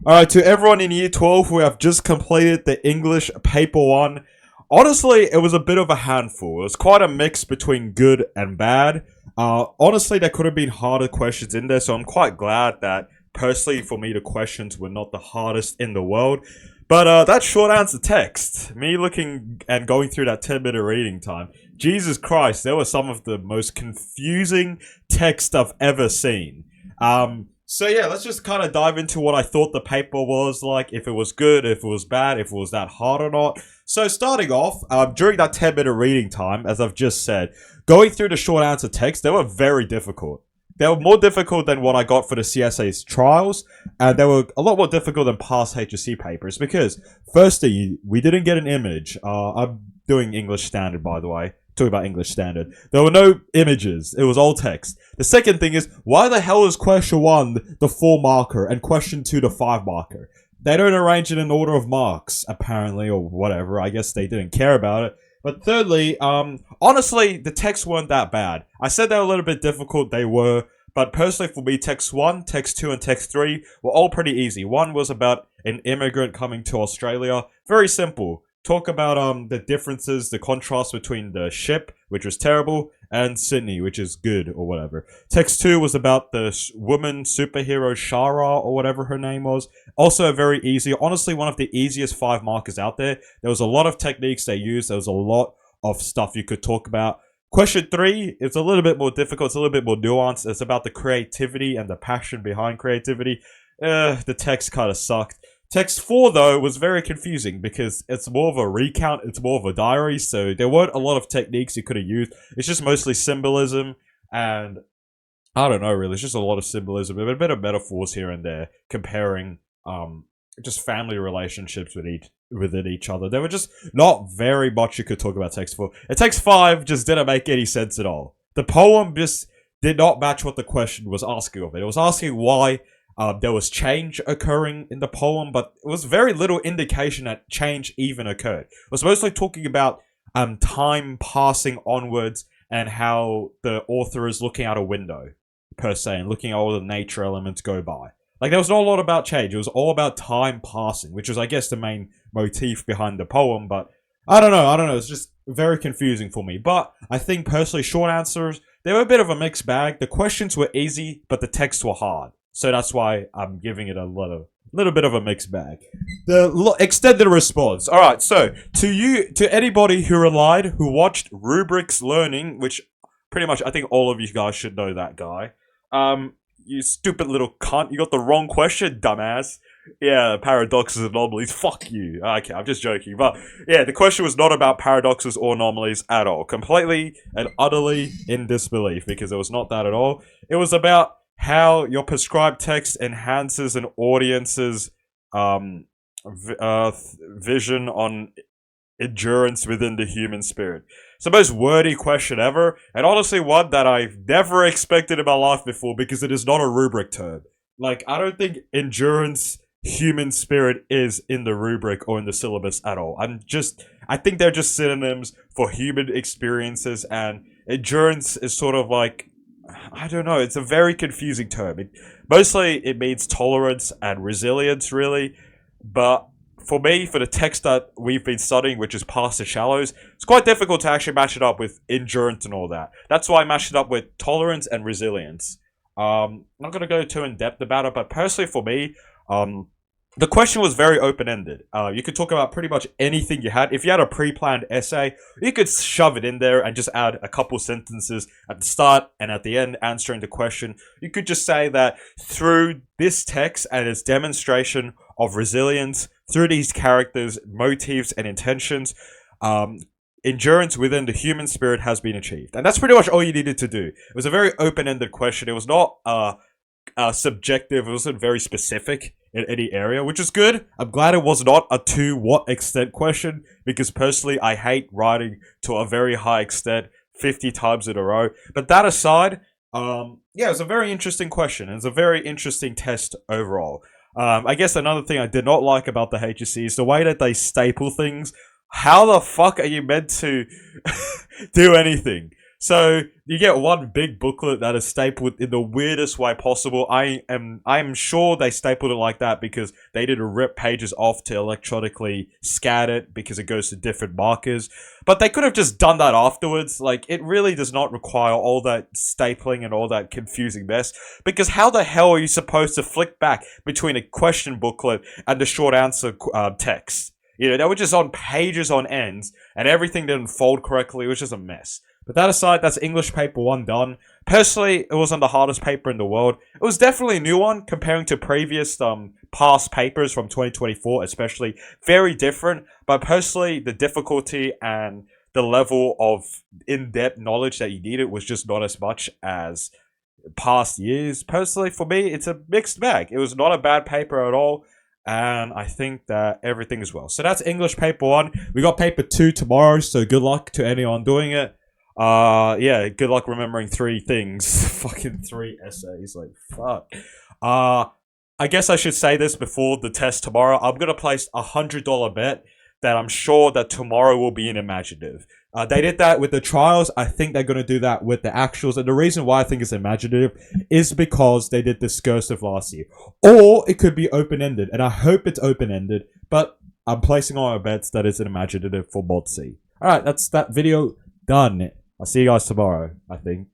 Alright, to everyone in year 12 who have just completed the English paper 1, honestly, it was a bit of a handful. It was quite a mix between good and bad. Honestly, there could have been harder questions in there, so I'm quite glad that, personally, for me, the questions were not the hardest in the world. But that short answer text, me looking and going through that 10-minute reading time, Jesus Christ, there was some of the most confusing text I've ever seen. So yeah, let's just kind of dive into what I thought the paper was like, if it was good, if it was bad, if it was that hard or not. So starting off, during that 10-minute reading time, as I've just said, going through the short answer text, they were very difficult. They were more difficult than what I got for the CSA's trials, and they were a lot more difficult than past Hsc papers because, firstly, we didn't get an image. I'm doing English Standard, by the way. Talking about English Standard. There were no images. It was all text. The second thing is, why the hell is question 1 the 4 marker and question 2 the 5 marker? They don't arrange it in order of marks, apparently, or whatever. I guess they didn't care about it. But thirdly, honestly, the texts weren't that bad. I said they were a little bit difficult, they were, but personally for me, text 1, text 2, and text 3 were all pretty easy. One was about an immigrant coming to Australia. Very simple. Talk about the differences, the contrast between the ship, which was terrible, and Sydney, which is good, or whatever. Text 2 was about the woman superhero Shara, or whatever her name was. Also very easy. Honestly, one of the easiest 5 markers out there. There was a lot of techniques they used. There was a lot of stuff you could talk about. Question 3, it's a little bit more difficult. It's a little bit more nuanced. It's about the creativity and the passion behind creativity. The text kind of sucked. Text 4, though, was very confusing because it's more of a recount, it's more of a diary, so there weren't a lot of techniques you could have used. It's just mostly symbolism, and I don't know, really. It's just a lot of symbolism, a bit of metaphors here and there, comparing just family relationships within each other. There were just not very much you could talk about text 4. And text 5 just didn't make any sense at all. The poem just did not match what the question was asking of it. It was asking why there was change occurring in the poem, but it was very little indication that change even occurred. It was mostly talking about time passing onwards and how the author is looking out a window, per se, and looking at all the nature elements go by. Like, there was not a lot about change. It was all about time passing, which was, I guess, the main motif behind the poem, but I don't know. It's just very confusing for me. But I think, personally, short answers, they were a bit of a mixed bag. The questions were easy, but the texts were hard. So that's why I'm giving it a little bit of a mixed bag. The extended response. Alright, so, to anybody who relied, who watched Rubrics Learning, which pretty much, I think all of you guys should know that guy. You stupid little cunt, you got the wrong question, dumbass. Yeah, paradoxes and anomalies, fuck you. Okay, I'm just joking, but yeah, the question was not about paradoxes or anomalies at all. Completely and utterly in disbelief, because it was not that at all. It was about how your prescribed text enhances an audience's vision on endurance within the human spirit. It's the most wordy question ever, and honestly one that I've never expected in my life before because it is not a rubric term. Like, I don't think endurance, human spirit is in the rubric or in the syllabus at all. I think they're just synonyms for human experiences, and endurance is sort of like, I don't know, it's a very confusing term. Mostly it means tolerance and resilience, really. But for me, for the text that we've been studying, which is Past the Shallows, it's quite difficult to actually match it up with endurance and all that. That's why I matched it up with tolerance and resilience. I'm not going to go too in-depth about it, but personally for me, the question was very open-ended. You could talk about pretty much anything you had. If you had a pre-planned essay, you could shove it in there and just add a couple sentences at the start and at the end answering the question. You could just say that through this text and its demonstration of resilience, through these characters' motives and intentions, endurance within the human spirit has been achieved. And that's pretty much all you needed to do. It was a very open-ended question. It was not subjective. It wasn't very specific in any area, which is good. I'm glad it was not a to what extent question, because personally I hate writing to a very high extent 50 times in a row. But that aside, yeah, it was a very interesting question. It was a very interesting test overall. I guess another thing I did not like about the HSC is the way that they staple things. How the fuck are you meant to do anything? So you get one big booklet that is stapled in the weirdest way possible. I am sure they stapled it like that because they did rip pages off to electronically scan it because it goes to different markers. But they could have just done that afterwards. Like, it really does not require all that stapling and all that confusing mess. Because how the hell are you supposed to flick back between a question booklet and the short answer text? You know, they were just on pages on ends, and everything didn't fold correctly. It was just a mess. But that aside, that's English paper 1 done. Personally, it wasn't the hardest paper in the world. It was definitely a new one comparing to previous past papers from 2024, especially. Very different. But personally, the difficulty and the level of in-depth knowledge that you needed was just not as much as past years. Personally, for me, it's a mixed bag. It was not a bad paper at all. And I think that everything is well. So that's English paper 1. We got paper 2 tomorrow, so good luck to anyone doing it. Yeah, good luck remembering 3 things. Fucking 3 essays, like, fuck. I guess I should say this before the test tomorrow. I'm gonna place a $100 bet that I'm sure that tomorrow will be an imaginative. They did that with the trials. I think they're gonna do that with the actuals. And the reason why I think it's imaginative is because they did discursive last year. Or it could be open-ended, and I hope it's open-ended, but I'm placing all my bets that it's an imaginative for Mod C. Alright, that's that video done. I'll see you guys tomorrow, I think.